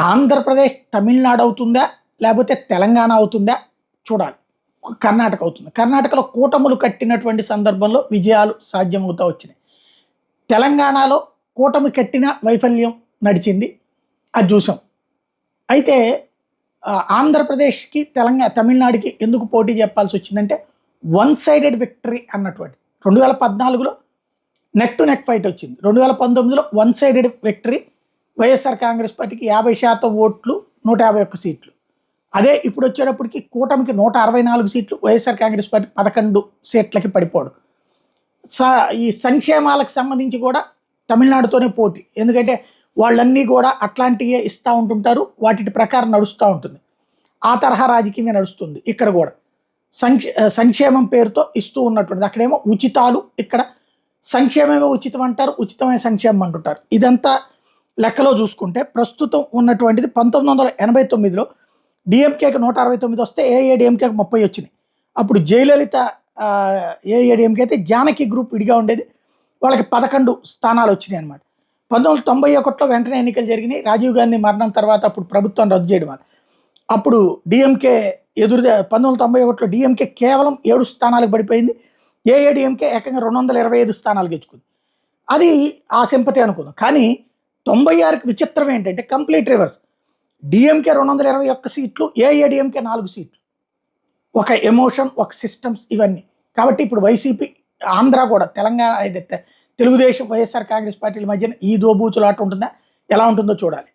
ఆంధ్రప్రదేశ్ తమిళనాడు అవుతుందా? లేకపోతే తెలంగాణ అవుతుందా? చూడాలి. కర్ణాటక అవుతుంది. కర్ణాటకలో కూటములు కట్టినటువంటి సందర్భంలో విజయాలు సాధ్యమవుతా వచ్చినాయి. తెలంగాణలో కూటమి కట్టిన వైఫల్యం నడిచింది. అది చూసాం. అయితే ఆంధ్రప్రదేశ్‌కి, తమిళనాడుకి ఎందుకు పోటీ చెప్పాల్సి వచ్చిందంటే వన్ సైడెడ్ విక్టరీ అన్నటువంటి 2014లో నెక్ టు నెక్ ఫైట్ వచ్చింది. 2019లో one sided victory. YSR Congress పార్టీకి 50% ఓట్లు, 151 సీట్లు. అదే ఇప్పుడు వచ్చేటప్పటికి కూటమికి 164 సీట్లు, వైఎస్ఆర్ కాంగ్రెస్ పార్టీ 11 సీట్లకి పడిపోవడం. ఈ సంక్షేమాలకు సంబంధించి కూడా తమిళనాడుతోనే పోటీ. ఎందుకంటే వాళ్ళన్నీ కూడా అట్లాంటివే ఇస్తూ ఉంటుంటారు. వాటి ప్రకారం నడుస్తూ ఉంటుంది. ఆ తరహా రాజకీయమే నడుస్తుంది ఇక్కడ కూడా. సంక్షేమం పేరుతో ఇస్తూ ఉన్నటువంటిది. అక్కడేమో ఉచితాలు, ఇక్కడ సంక్షేమమే ఉచితం అంటారు, ఉచితమైన సంక్షేమం అంటుంటారు. ఇదంతా లెక్కలో చూసుకుంటే ప్రస్తుతం ఉన్నటువంటిది 1989లో డిఎంకేకి 169 వస్తే ఏఐఏడిఎంకేకి 30 వచ్చినాయి. అప్పుడు జయలలిత ఏఐఏడిఎంకే అయితే జానకి గ్రూప్ విడిగా ఉండేది. వాళ్ళకి 11 స్థానాలు వచ్చినాయి అనమాట. 1991లో వెంటనే ఎన్నికలు జరిగినాయి. రాజీవ్ గాంధీ మరణం తర్వాత అప్పుడు ప్రభుత్వం రద్దు చేయడం వల్ల అప్పుడు డిఎంకే 1991లో డిఎంకే కేవలం 7 స్థానాలకు పడిపోయింది. ఏఐఏడిఎంకే ఏకంగా 225 స్థానాలు గెలుచుకుంది. అది ఆ సింపతి అనుకుందాం. కానీ 96కి విచిత్రం ఏంటంటే కంప్లీట్ రివర్స్. డిఎంకే 221 సీట్లు, ఏఐఏడిఎంకే 4 సీట్లు. ఒక ఎమోషన్, ఒక సిస్టమ్స్ ఇవన్నీ. కాబట్టి ఇప్పుడు వైసీపీ, ఆంధ్ర కూడా, తెలంగాణ ఏదైతే తెలుగుదేశం వైఎస్ఆర్ కాంగ్రెస్ పార్టీల మధ్యన ఈ దోబూచులాట ఉంటుందా, ఎలా ఉంటుందో చూడాలి.